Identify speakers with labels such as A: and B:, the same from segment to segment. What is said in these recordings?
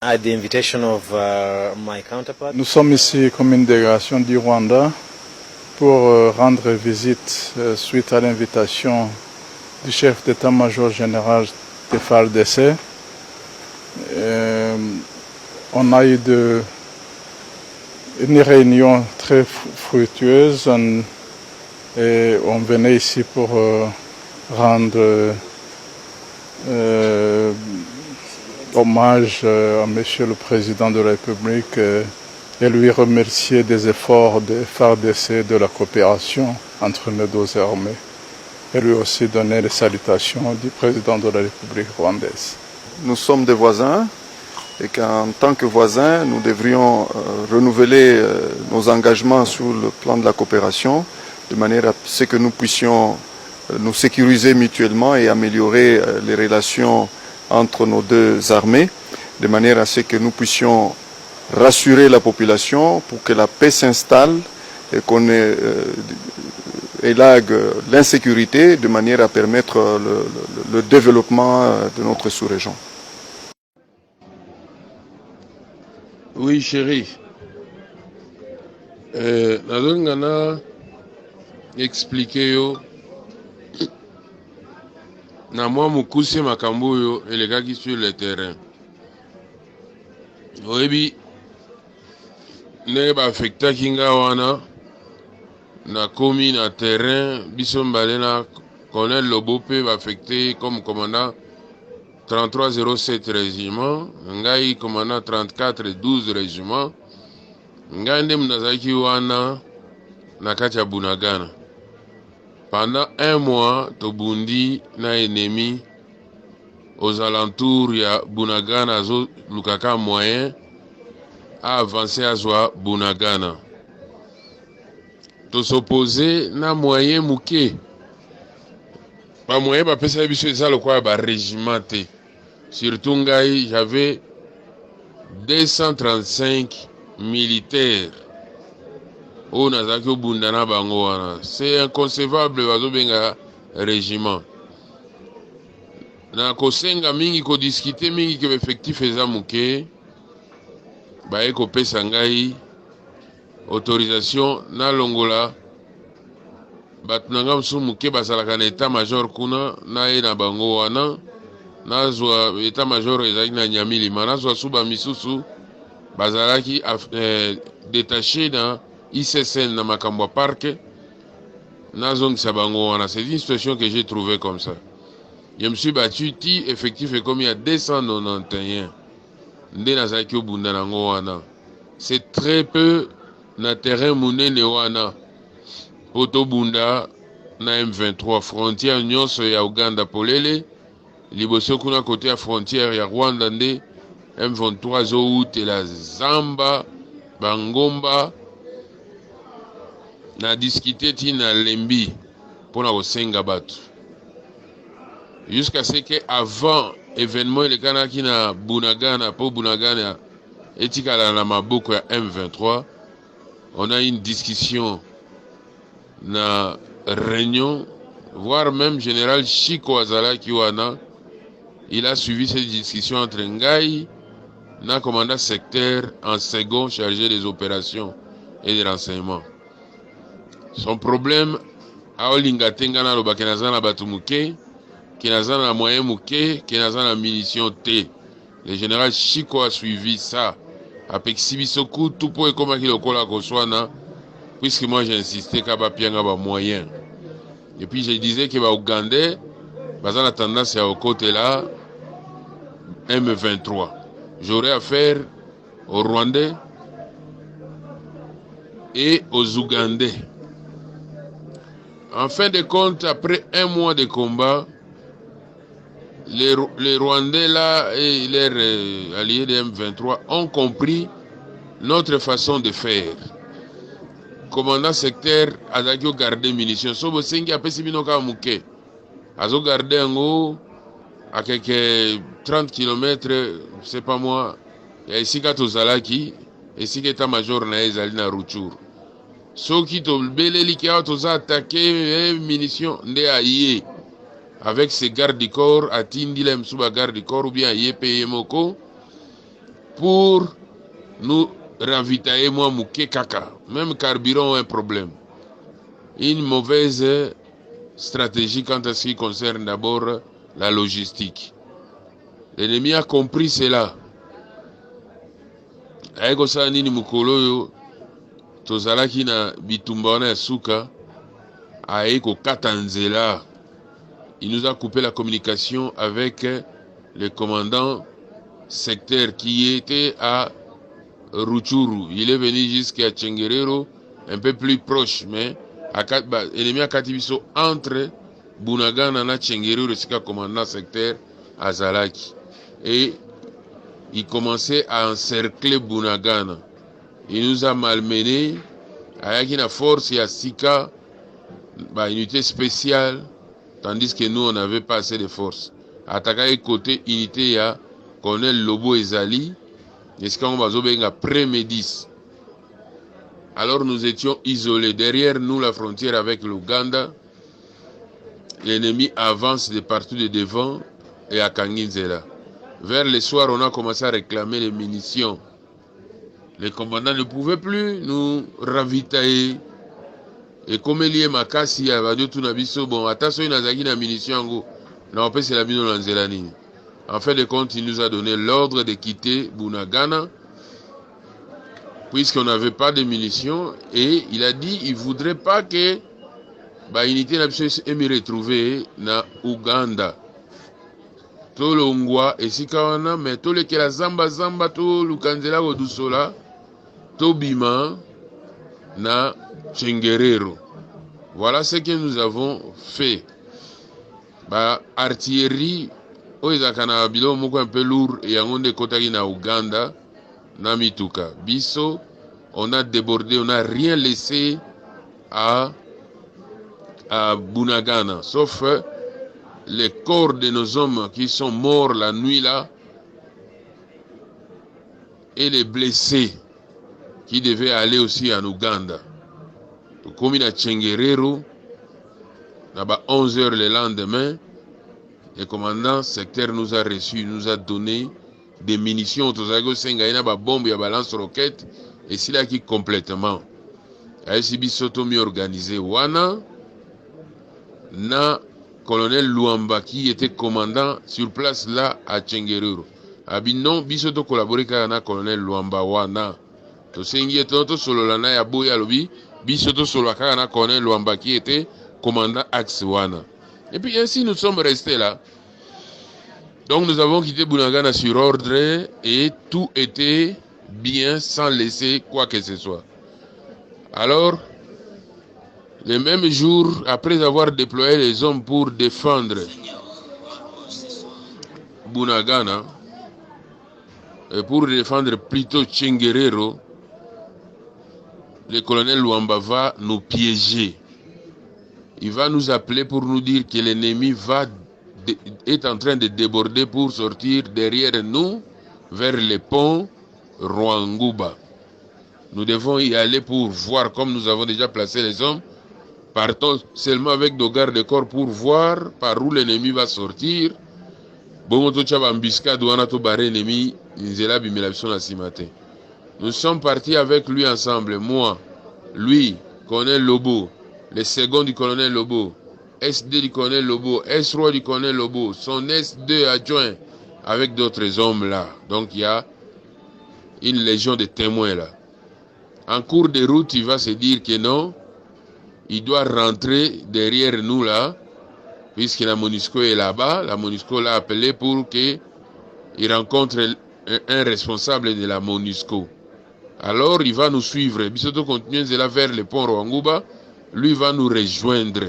A: At the invitation of my counterpart.
B: Nous sommes ici comme une délégation du Rwanda pour rendre visite suite à l'invitation du chef d'état-major général de FARDC. On a eu une réunion très fructueuse et on venait ici pour rendre hommage à Monsieur le Président de la République et lui remercier des efforts de FARDC de la coopération entre nos deux armées et lui aussi donner les salutations du Président de la République rwandaise.
C: Nous sommes des voisins et qu'en tant que voisins, nous devrions renouveler nos engagements sur le plan de la coopération de manière à ce que nous puissions nous sécuriser mutuellement et améliorer les relations entre nos deux armées, de manière à ce que nous puissions rassurer la population pour que la paix s'installe et qu'on élague l'insécurité de manière à permettre le développement de notre sous-région.
D: Oui, chéri. Nazongana expliquer yo na mwa mukuse makambo yo elekaki sur le terrain. Oyebi ne ba affecta kinga wana na komi na terrain biso mbale na colonel Lobope ba affecté comme commandant 3307 régiment, ngai commandant 3412 régiment. Ngai nde mnazaki wana na kati ya Bunagana. Pendant un mois, tobundi na ennemi aux alentours ya Bunagana zo lukaka moyen à avancer à Zwa Bunagana. To s'opposer na moyen muke. Ba moyen ba pesa biso eza lokwa ba régimenté. Surtout ngai j'avais 235 militaires. Oh nazaki obundana bango wana. C'est inconcevable bazobenga régiment. Na kosenga mingi ko discuter mingi ke effectif eza muke. Ba eko pesa ngai autorisation na longola bato na nga mosusu muke bazalaka na état-major kuna na ye na bango wana nazwa état-major ezalaki na Nyamilima nazwa suba misusu bazalaki détaché na ICSN na makambo ya parke nazongisa bango wana. C'est une situation que j'ai trouvée comme ça. Je me suis battu ti effectif est comme il y a 291 nde nazalaki obunda nango wana. C'est très peu na terrain munene wana poto bunda na M23 frontière nyonso ya Uganda polele liboso kuna côté ya frontière ya Rwanda nde M23 zo utela Zamba Bangomba na discuter ti na Lembi pona kosenga bato jusqu'à ce que avant événement le kanaki na Bunagana po Bunagana etikala na maboko ya M23. On a une discussion na réunion, voire même général Chiko Azala Kiwana, il a suivi cette discussion entre Ngai, na commandant secteur en second chargé des opérations et des renseignements. Son problème, Aolinga Tengana Loba Kenazana Batumuke, Kenazana moyen Muke, Kenazana munition T. Le général Chiko a suivi ça. Avec Sibisoku, tout pour comme qu'il a Koswana, puisque moi j'ai insisté qu'il y a un moyen. Et puis je disais que les Ougandais, ils ont la tendance à au côté là, M23. J'aurais affaire aux Rwandais et aux Ougandais. En fin de compte, après un mois de combat, les Rwandais là et leurs alliés de M23 ont compris notre façon de faire. Commandant secteur a gardé munitions. Sobo sengi a pesi binoka muke. Azo gardé en haut à quelques 30 km, c'est pas moi. Il y a ici Katozalaki, ici qu'état-major na ezali na Ruchuru. Soki to beleli ki toza attaqué munitions nde aïe. Avec ses gardes du corps, à Tindilem Suba garde du corps ou bien à Yepeye Moko, pour nous ravitailler, moi, mouké kaka. Même carburant a un problème. Une mauvaise stratégie quant à ce qui concerne d'abord la logistique. L'ennemi a compris cela. Aiko sa nini mukolo yo tozalaki na bitumba wana ya suka aiko katanzela. Il nous a coupé la communication avec le commandant secteur qui était à Ruchuru. Il est venu jusqu'à Tchenguerero, un peu plus proche, mais l'ennemi a katibiso entre Bunagana na Tchenguerero, le commandant secteur Azalaki. Et il commençait à encercler Bunagana. Il nous a malmenés. Avec une force et à Sika, unité spéciale, tandis que nous, on n'avait pas assez de force. Attaquer côté unité à colonel Lobo Ezali, est-ce qu'on va faire pré-médis. Alors nous étions isolés. Derrière nous, la frontière avec l'Ouganda, l'ennemi avance de partout de devant et à Kanginzela. Vers le soir, on a commencé à réclamer les munitions. Les commandants ne pouvaient plus nous ravitailler. Et comme il y a Makasi, bon, attention, il y a des munitions. Non, c'est la munition. En fait de compte, il nous a donné l'ordre de quitter Bunagana, puisqu'on n'avait pas de munitions. Et il a dit qu'il ne voudrait pas que l'unité me retrouve na Ouganda. To longwa esikawana mais to lekela zamba to lukanzela odusola to bima na Tchenguerero. Voilà ce que nous avons fait. Artillerie oizakana bilo moko un peu lourd et yangonde kotaki na Ouganda na mituka. Biso on a débordé, on n'a rien laissé à Bunagana sauf les corps de nos hommes qui sont morts la nuit là et les blessés qui devaient aller aussi en Ouganda. Comme il a Tchenguerero, là-bas 11h le lendemain, le commandant secteur nous a reçus, nous a donné des munitions. Tozago Senga, il y a des bombes, il y a des lance-roquettes, et c'est là qui complètement. A SIB Sotomi organisé Wana, na colonel Luamba qui était commandant sur place là à Tchenguerero. Non, bisoto collaboré avec le colonel Luamba wana. To sengi eto solo lana ya boya lobi, bisoto solo avec le colonel Luamba qui était commandant axe wana. Et puis ainsi nous sommes restés là. Donc nous avons quitté Bunagana sur ordre et tout était bien sans laisser quoi que ce soit. Alors le même jour, après avoir déployé les hommes pour défendre Bunagana, et pour défendre plutôt Tchenguerero, le colonel Luamba va nous piéger. Il va nous appeler pour nous dire que l'ennemi est en train de déborder pour sortir derrière nous vers le pont Rwanguba. Nous devons y aller pour voir, comme nous avons déjà placé les hommes. Partons seulement avec nos gardes-corps pour voir par où l'ennemi va sortir. Nous sommes partis avec lui ensemble. Moi, lui, colonel Lobo, le second du colonel Lobo, SD du colonel Lobo, S3 du colonel Lobo, son S2 adjoint, avec d'autres hommes là. Donc il y a une légion de témoins là. En cours de route, il va se dire que non. Il doit rentrer derrière nous là, puisque la MONUSCO est là-bas. La MONUSCO l'a appelé pour qu'il rencontre un responsable de la MONUSCO. Alors il va nous suivre. Bisoto continue de là vers le pont Rwanguba. Lui va nous rejoindre.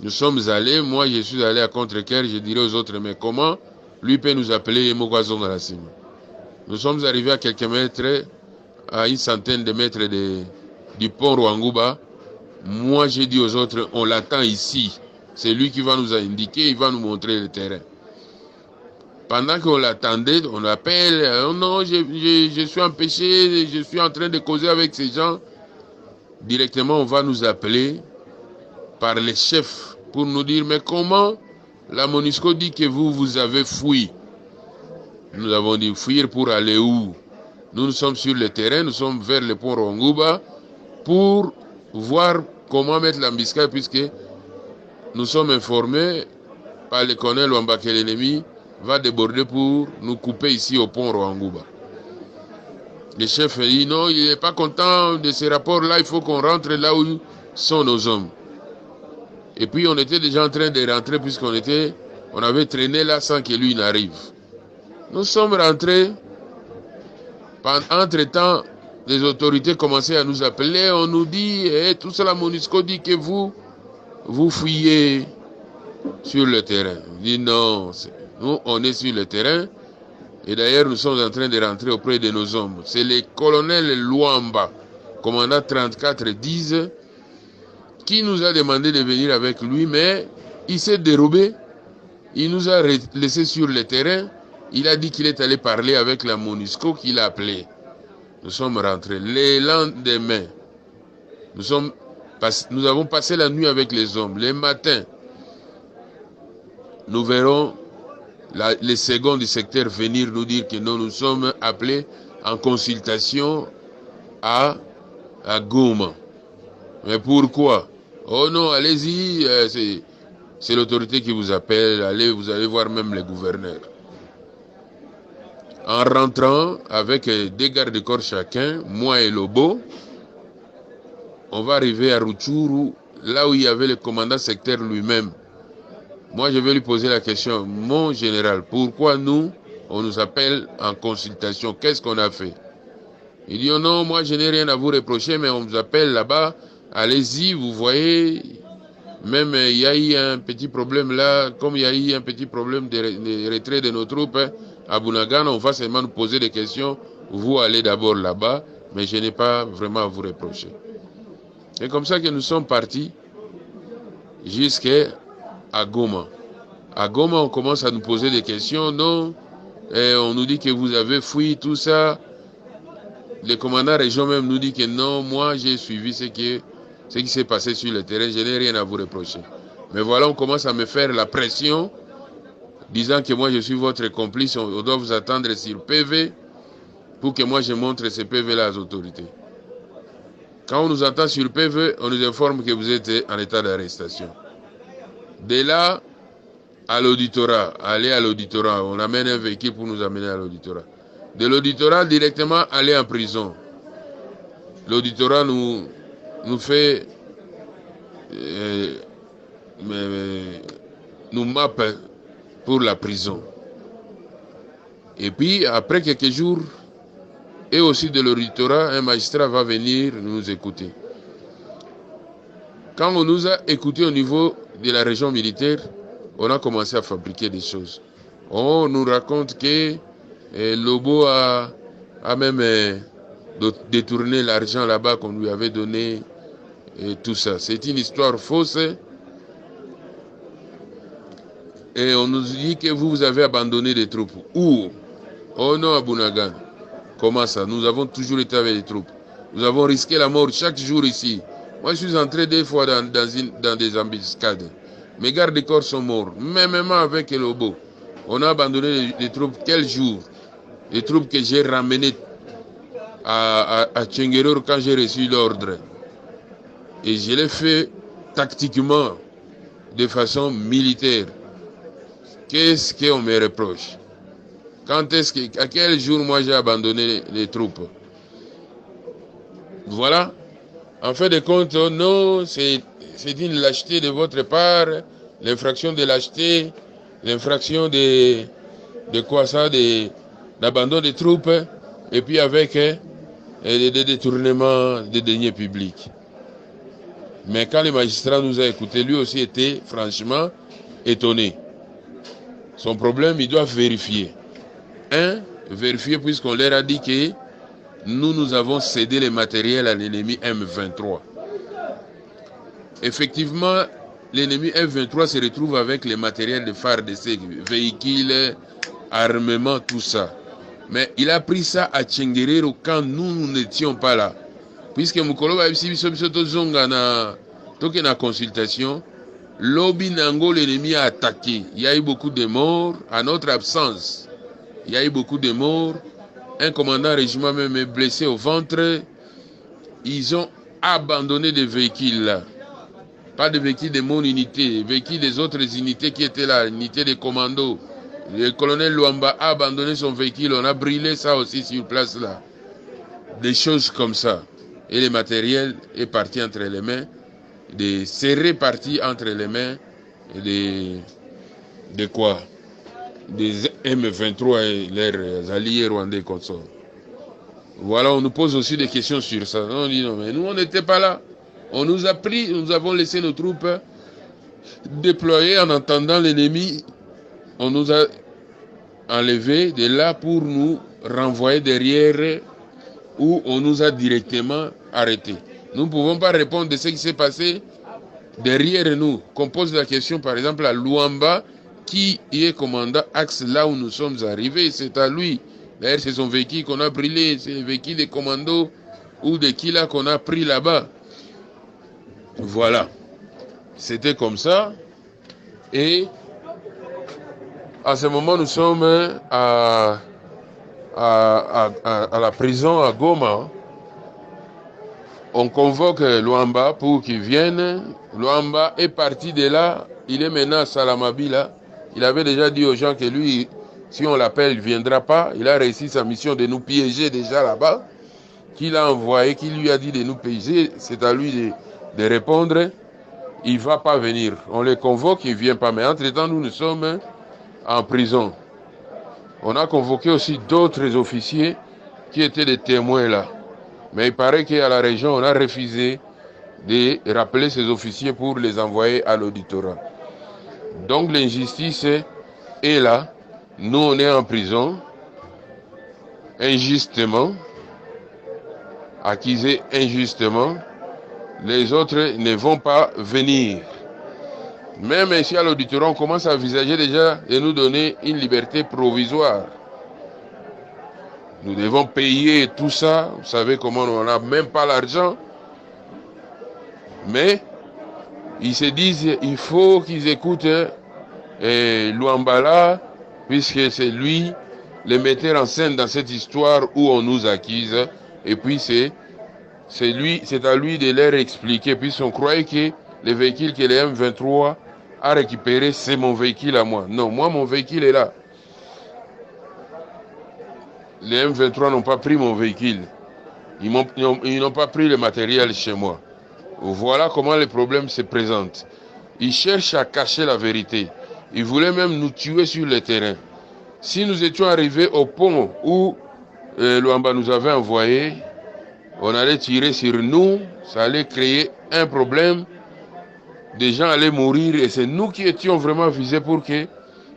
D: Nous sommes allés, moi je suis allé à Contre-Cœur, je dirais aux autres, mais comment lui peut nous appeler Mogazon dans la cime. Nous sommes arrivés à quelques mètres, à une centaine de mètres du pont Rwanguba. Moi, j'ai dit aux autres, on l'attend ici. C'est lui qui va nous indiquer, il va nous montrer le terrain. Pendant qu'on l'attendait, on appelle, oh non, je suis empêché, je suis en train de causer avec ces gens. Directement, on va nous appeler par les chefs pour nous dire, mais comment la MONUSCO dit que vous avez fui? Nous avons dit fuir pour aller où? Nous sommes sur le terrain, nous sommes vers le pont Rwanguba pour voir comment mettre l'embuscade, puisque nous sommes informés par le colonel Wamba que l'ennemi va déborder pour nous couper ici au pont Rwanguba. Le chef dit non, il n'est pas content de ces rapports-là, il faut qu'on rentre là où sont nos hommes. Et puis on était déjà en train de rentrer puisqu'on avait traîné là sans que lui n'arrive. Nous sommes rentrés. Entre-temps, les autorités commençaient à nous appeler. On nous dit, tout cela, MONUSCO dit que vous fuyez sur le terrain. On dit non, nous on est sur le terrain. Et d'ailleurs, nous sommes en train de rentrer auprès de nos hommes. C'est le colonel Luamba, commandant 34-10, qui nous a demandé de venir avec lui, mais il s'est dérobé. Il nous a laissés sur le terrain. Il a dit qu'il est allé parler avec la MONUSCO qu'il a appelé. Nous sommes rentrés. Le lendemain, nous avons passé la nuit avec les hommes. Le matin, nous verrons les seconds du secteur venir nous dire que nous sommes appelés en consultation à Goma. Mais pourquoi? Oh non, allez-y, c'est l'autorité qui vous appelle. Allez, vous allez voir même les gouverneurs. En rentrant avec des gardes-corps chacun, moi et Lobo, on va arriver à Rutshuru, là où il y avait le commandant secteur lui-même. Moi, je vais lui poser la question, mon général, pourquoi on nous appelle en consultation? Qu'est-ce qu'on a fait? Il dit, oh non, moi, je n'ai rien à vous reprocher, mais on vous appelle là-bas, allez-y, vous voyez, même il y a eu un petit problème là, comme il y a eu un petit problème de retrait de nos troupes, à Bunagana, on va seulement nous poser des questions. Vous allez d'abord là-bas, mais je n'ai pas vraiment à vous reprocher. C'est comme ça que nous sommes partis jusqu'à Goma. À Goma, on commence à nous poser des questions. Non, et on nous dit que vous avez fui, tout ça. Le commandant région même nous dit que non, moi j'ai suivi ce qui s'est passé sur le terrain, je n'ai rien à vous reprocher. Mais voilà, on commence à me faire la pression, disant que moi je suis votre complice, on doit vous attendre sur PV pour que moi je montre ces PV-là aux autorités. Quand on nous attend sur PV, on nous informe que vous êtes en état d'arrestation. De là, à l'auditorat, aller à l'auditorat, on amène un véhicule pour nous amener à l'auditorat. De l'auditorat, directement aller en prison. L'auditorat nous fait, nous mappe pour la prison. Et puis, après quelques jours, et aussi de l'auditorat, un magistrat va venir nous écouter. Quand on nous a écoutés au niveau de la région militaire, on a commencé à fabriquer des choses. On nous raconte que Lobo a même détourné l'argent là-bas qu'on lui avait donné et tout ça. C'est une histoire fausse. Et on nous dit que vous avez abandonné des troupes. Où? Oh non, à Bunagana. Comment ça? Nous avons toujours été avec les troupes. Nous avons risqué la mort chaque jour ici. Moi, je suis entré des fois dans des embuscades. Mes gardes-corps sont morts. Même avec Lobo. On a abandonné les troupes. Quel jour? Les troupes que j'ai ramenées à Tchengeror quand j'ai reçu l'ordre. Et je l'ai fait tactiquement, de façon militaire. Qu'est-ce qu'on me reproche? À quel jour moi j'ai abandonné les troupes? Voilà. En fait de compte, non, c'est une lâcheté de votre part, l'infraction de lâcheté, l'infraction de quoi ça, d'abandon des troupes, et puis avec des détournements des deniers publics. Mais quand le magistrat nous a écoutés, lui aussi était franchement étonné. Son problème, il doit vérifier. Vérifier puisqu'on leur a dit que nous avons cédé les matériels à l'ennemi M23. Effectivement, l'ennemi M23 se retrouve avec les matériels de FARDC, véhicules, armements, tout ça. Mais il a pris ça à Tchengerero quand nous n'étions pas là. Puisque Mukolo va ici, na consultation, Lobi Nango, l'ennemi a attaqué. Il y a eu beaucoup de morts à notre absence. Il y a eu beaucoup de morts. Un commandant régiment même est blessé au ventre. Ils ont abandonné des véhicules là. Pas de véhicules de mon unité, véhicules des autres unités qui étaient là, l'unité des commandos. Le colonel Luamba a abandonné son véhicule, on a brûlé ça aussi sur place là. Des choses comme ça. Et le matériel est parti entre les mains, des serrés partis entre les mains de quoi? Des M23 et leurs alliés rwandais consorts. Voilà, on nous pose aussi des questions sur ça. On dit non, mais nous on n'était pas là. On nous a pris, nous avons laissé nos troupes déployer en entendant l'ennemi. On nous a enlevés de là pour nous renvoyer derrière où on nous a directement arrêtés. Nous ne pouvons pas répondre de ce qui s'est passé derrière nous. Qu'on pose la question par exemple à Luamba qui est commandant axe là où nous sommes arrivés. C'est à lui. D'ailleurs c'est son véhicule qu'on a brûlé. C'est le véhicule des commandos ou des Kila qu'on a pris là-bas. Voilà, c'était comme ça. Et à ce moment, nous sommes à la prison à Goma. On convoque Luamba pour qu'il vienne. Luamba est parti de là. Il est maintenant à Salamabila. Il avait déjà dit aux gens que lui, si on l'appelle, il ne viendra pas. Il a réussi sa mission de nous piéger déjà là-bas. Qu'il a envoyé, qu'il lui a dit de nous piéger. C'est à lui de répondre, il ne va pas venir. On le convoque, il ne vient pas. Mais entre-temps, nous sommes en prison. On a convoqué aussi d'autres officiers qui étaient des témoins là. Mais il paraît qu'à la région, on a refusé de rappeler ces officiers pour les envoyer à l'auditorat. Donc l'injustice est là. Nous, on est en prison, injustement, accusés injustement. Les autres ne vont pas venir. Même ici à l'auditorat, on commence à envisager déjà de nous donner une liberté provisoire. Nous devons payer tout ça. Vous savez comment on n'a même pas l'argent. Mais ils se disent il faut qu'ils écoutent Luambala, puisque c'est lui le metteur en scène dans cette histoire où on nous accuse. Et puis c'est à lui de leur expliquer, puisqu'on croyait que le véhicule que le M23 a récupéré, c'est mon véhicule à moi. Non, moi, mon véhicule est là. Les M23 n'ont pas pris mon véhicule. Ils n'ont pas pris le matériel chez moi. Voilà comment les problèmes se présentent. Ils cherchent à cacher la vérité. Ils voulaient même nous tuer sur le terrain. Si nous étions arrivés au pont où Luamba nous avait envoyé, on allait tirer sur nous, ça allait créer un problème, des gens allaient mourir et c'est nous qui étions vraiment visés pour que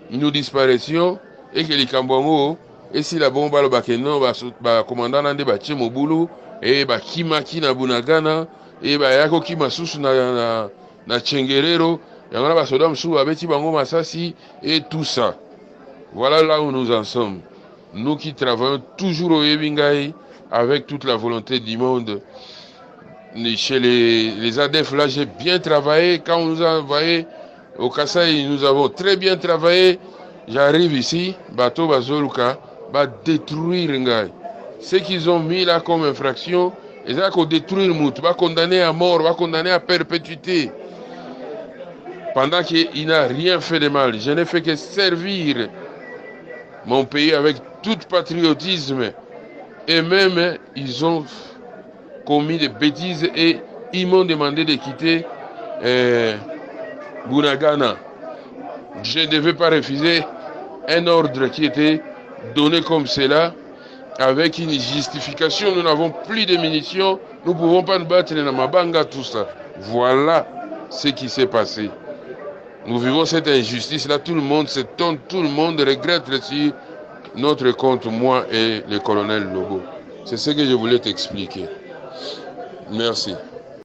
D: nous disparaissions et que les Kambongo, et si la bombe le bakeno, le commandant nande bache mobulu, et kima na bunagana, et yako kima susu na Tchengerero, et on a basoda msou abeti bango masasi et tout ça. Voilà là où nous en sommes. Nous qui travaillons toujours au Yebingaï, avec toute la volonté du monde. Chez les ADF, là, j'ai bien travaillé. Quand on nous a envoyé au Kasaï, nous avons très bien travaillé. J'arrive ici, bateau Bazoluka, va détruire Ngaï. Ce qu'ils ont mis là comme infraction, ils ont détruire Mout, va condamner à mort, va condamner à perpétuité. Pendant qu'il n'a rien fait de mal. Je n'ai fait que servir mon pays avec tout patriotisme. Et même, ils ont commis des bêtises et ils m'ont demandé de quitter Bunagana. Je ne devais pas refuser un ordre qui était donné comme cela, avec une justification. Nous n'avons plus de munitions, nous ne pouvons pas nous battre dans Mabanga, tout ça. Voilà ce qui s'est passé. Nous vivons cette injustice-là, tout le monde s'étonne, tout le monde regrette sur notre compte, moi et le colonel Lobo. C'est ce que je voulais t'expliquer. Merci.